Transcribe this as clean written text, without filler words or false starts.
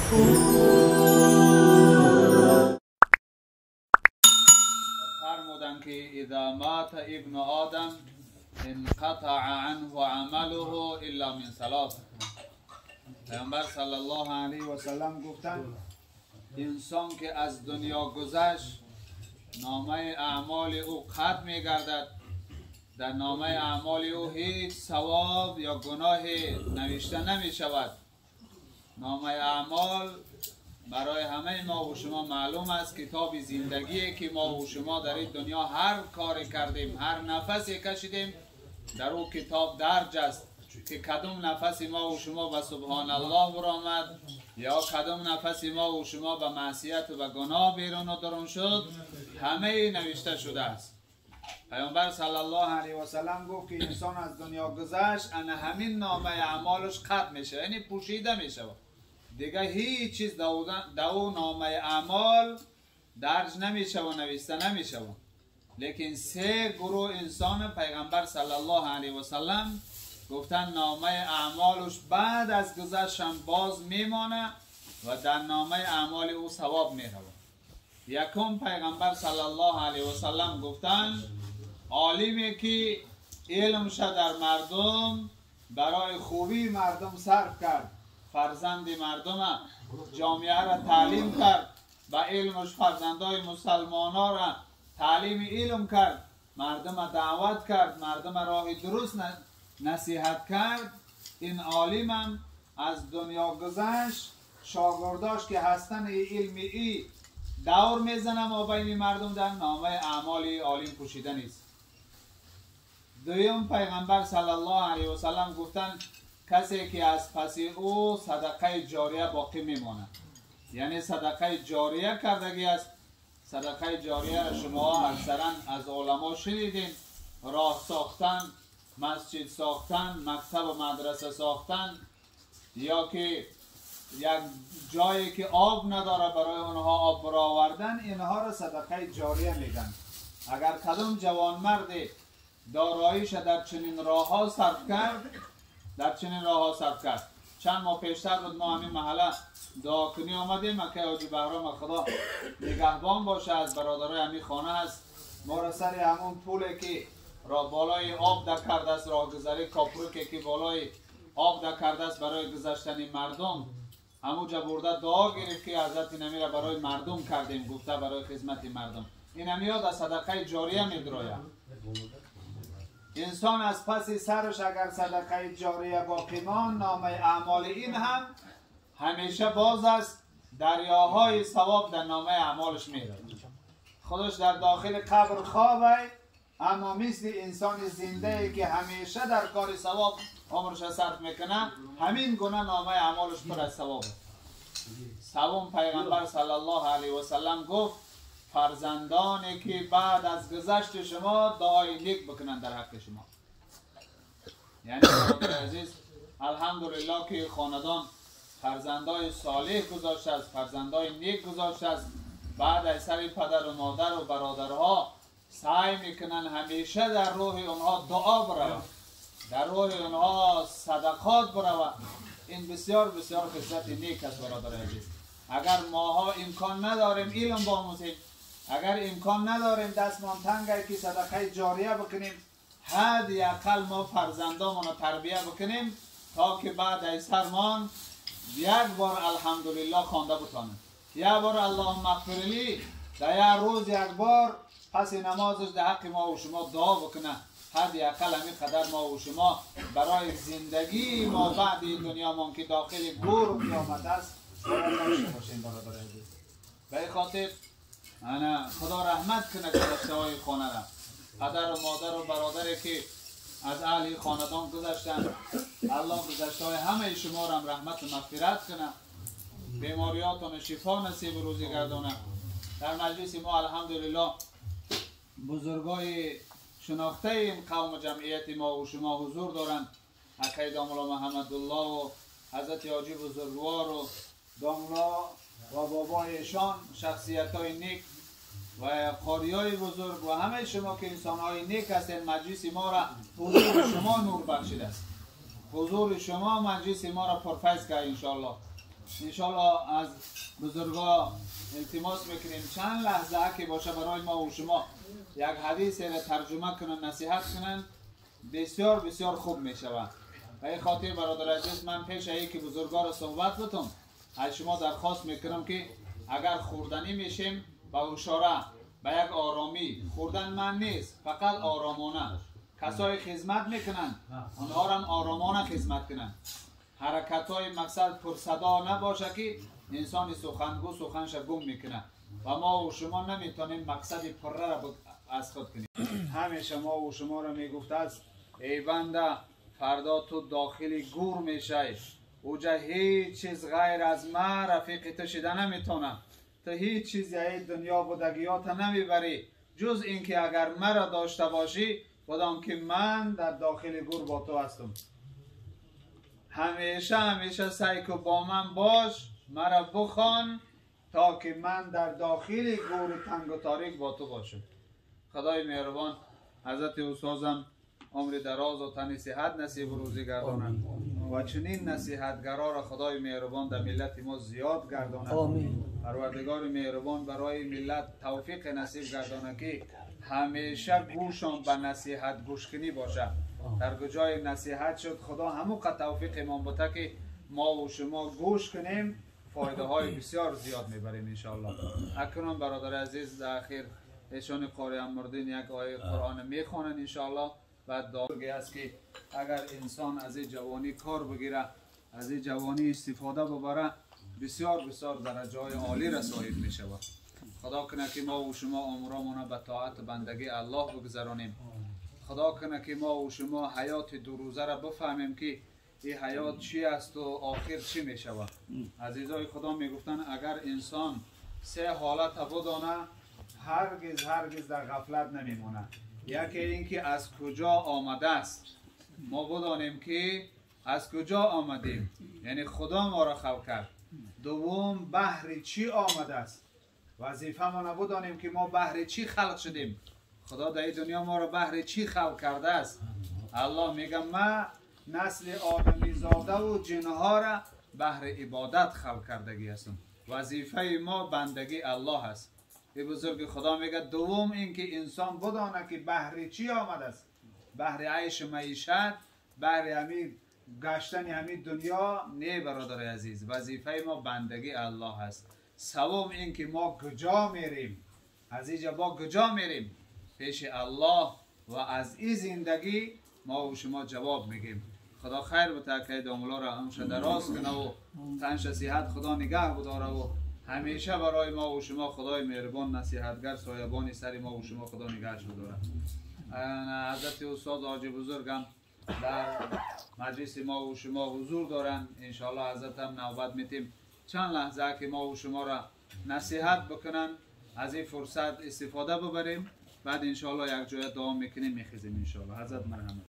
فرمودن که اذا مات ابن آدم انقطع عنه عمله الا من ثلاث. پیامبر صلی الله علیه و سلم گفتن انسان که از دنیا گذشت نامه اعمال او ختم می گردد، در نامه اعمال او هیچ ثواب یا گناه نوشته نمی شود. نامه اعمال برای همه ما و شما معلوم است کتاب زندگیه که ما و شما در این دنیا هر کاری کردیم، هر نفسی کشیدیم در او کتاب درج است که کدام نفس ما و شما به سبحان الله برآمد یا کدام نفس ما و شما به معصیت و به گناه بیرون و درون شد، همه نوشته شده است. پیامبر صلی الله علیه و سلم گفت که انسان از دنیا گذشت انا همین نامه اعمالش ختم میشه، یعنی پوشیده میشه، دیگه هیچ چیز دو نامه اعمال درج نمیشه و نوشته نمیشه. لیکن سه گروه انسان پیغمبر صلی الله علیه و سلم گفتن نامه اعمالش بعد از گذشتن باز میمانه و در نامه اعمال او ثواب میره. یکم پیغمبر صلی الله علیه و سلم گفتن عالمی که علمش در مردم برای خوبی مردم صرف کرد، فرزند مردم جامعه را تعلیم کرد، با علمش فرزندای مسلمان ها را تعلیم علم کرد، مردم دعوت کرد، مردم راه درست نصیحت کرد، این عالم هم از دنیا گذشت شاگرداش که هستن علمی ای دور میزنم و بین مردم در نامه اعمال عالم پوشیده نیست. دویم پیغمبر صلی الله علیه و سلم گفتن کسی که از پس او صدقه جاریه باقی میماند، یعنی صدقه جاریه کردگی است. صدقه جاریه را شما اکثرا از علما شنیدین، راه ساختن، مسجد ساختن، مکتب و مدرسه ساختن، یا که یک جایی که آب نداره برای اونها آب برآوردن، اینها را صدقه جاریه میگن. اگر کدام جوان مرد داراییش در چنین راه ها صرف کرد، چند ماه پیشتر بود ما همین محله دعا کنی آمدیم که حاجی بهرام خدا نگهبان باشه از برادرای همین خانه هست، ما را سر همون پولی که را بالای آب در کرده است، راه گذری کاپروکی که بالای آب در کرده است برای گذشتن مردم، همونجا برده دعا گرفت که حضرت نمی را برای مردم کردیم، گفته برای خدمت مردم. این هم یاد از صدقه جاریه میدروید. انسان از پس سرش اگر صدقه جاریه باقی ماند، نامه اعمال این هم همیشه باز است، دریاهای ثواب در نامه اعمالش میره. خودش در داخل قبر خوابه، اما مثل انسان زنده ای که همیشه در کار ثواب عمرش صرف میکنه، همین گونه نامه اعمالش پر از ثواب. سوم پیغمبر صلی الله علیه و سلم گفت فرزندانی که بعد از گذشت شما دعای نیک بکنن در حق شما. یعنی برادر عزیز الحمدلله که خاندان فرزندای صالح گذاشته است، فرزندای نیک گذاشته است، بعد از سر پدر و مادر و برادرها سعی میکنن همیشه در روح اونها دعا برود، در روح اونها صدقات برود. این بسیار بسیار خصلت نیک است برادر عزیز. اگر ماها امکان نداریم علم بآموزیم، اگر امکان نداریم دستمان تنگه که صدقه جاریه بکنیم، حداقل ما فرزندامون رو تربیت بکنیم تا که بعد از سرمان یک بار الحمدلله خوانده بتانیم، یک بار اللهم اغفر لی، در یک روز یک بار پس نمازش در حق ما و شما دعا بکنه. حداقل همین قدر ما و شما برای زندگی ما بعد دنیا ما که داخل گور و قیامت است باید داشته باشیم برادر عزیز. به این خاطر خدا رحمت کنه گذشته های خانه را، پدر و مادر و برادری که از اهل خاندان گذشتن، الله گذشته های همه شما را هم رحمت و مغفرت کنه، بیماریاتون شفا نصیب روزی گردانه. در مجلس ما الحمدلله بزرگای شناخته این قوم جمعیت ما و شما حضور دارند. عقید داملا محمد الله و حضرت حاجی بزرگوار و داملا و بابایشان، شخصیت های نیک و قاری های بزرگ و همه شما که انسان های نیک هستین، مجلس ما را حضور شما نور بخشیده است. حضور شما مجلس ما را پرفیض کرد انشاءالله. انشالله از بزرگا التماس میکنیم چند لحظه که باشه برای ما و شما یک حدیث را ترجمه کنن، نصیحت کنن، بسیار بسیار خوب میشود. و این خاطر برادر عزیز من پیش ای که بزرگا را صحبت بتم از شما درخواست میکنم که اگر خوردنی میشیم با اشاره به یک آرامی، خوردن من نیست، فقط آرامانه. کسای خدمت میکنن اونها هم آرامانه خدمت کنن. حرکت های مقصد پر صدا نباشه که انسان سخنگو سخنش گم میکنه و ما و شما نمیتونیم مقصد پره را از خود کنیم. همیشه ما و شما را میگفت است ای بنده فردا تو داخل گور میشه، اوجا هیچ چیز غیر از ما رفیق تو شده نمیتونه، تو هیچ چیزی ای دنیا بودگیات نمیبری جز اینکه اگر مرا داشته باشی بدان که من در داخل گور با تو هستم. همیشه سعی که با من باش، مرا بخوان تا که من در داخل گور تنگ و تاریک با تو باشم. خدای مهربان حضرت استادم عمر دراز و تن صحت نصیب روزی گردانند و چنین نصیحتگرا را خدای مهربان در ملت ما زیاد گرداند. آمین. پروردگار مهربان برای ملت توفیق نصیب گرداند که همیشه گوشان به نصیحت گوشکنی باشه. در کجای نصیحت شد خدا همون توفیق امام بوده که ما و شما گوش کنیم، فایده های بسیار زیاد میبریم انشاءالله. اکنون برادر عزیز در اخیر ایشان قاری امردین یک آیه قرآن میخوانند انشاءالله. بعد دعایی است که اگر انسان از این جوانی کار بگیره، از این جوانی استفاده ببره، بسیار بسیار درجه های عالی رساید می شود. خدا کنه که ما و شما عمرمون به طاعت بندگی الله بگذرانیم. خدا کنه که ما و شما حیات دو روزه را بفهمیم که این حیات چی است و آخر چی می شود. عزیزای خدا می گفتن اگر انسان سه حالت بدانه هرگز در غفلت نمیمونه. یکی اینکه از کجا آمده است، ما بدانیم که از کجا آمدیم، یعنی خدا ما را خلق کرد. دوم بهر چی آمده است، وظیفه ما بدانیم که ما بهر چی خلق شدیم. خدا در این دنیا ما را بهر چی خلق کرده است. الله میگه ما نسل آدمی زاده و جنها را بهر عبادت خلق کردگی هستم. وظیفه ما بندگی الله است. بزرگ خدا میگه دوم این که انسان بدانه که بهر چی آمده است، بهر عیش معیشت، بهر همین گشتن همین دنیا نه برادر عزیز. وظیفه ما بندگی الله است. سوم این که ما کجا میریم، از اینجا ما کجا میریم پیش الله و از این زندگی ما و شما جواب میگیم. خدا خیر بده که داملا را همشه دراز کنه و تنش صحت خدا نگه بداره و همیشه برای ما و شما خدای مهربان نصیحتگر سایبانی سر ما و شما خدا نگهش بداره. حضرت استاد حاجی بزرگم در مجلس ما و شما حضور دارن، انشاءالله حضرت هم نوبت میتیم چند لحظه که ما و شما را نصیحت بکنن، از این فرصت استفاده ببریم، بعد انشاءالله یک جای دعا میکنیم میخیزیم انشاءالله. حضرت مرحمت.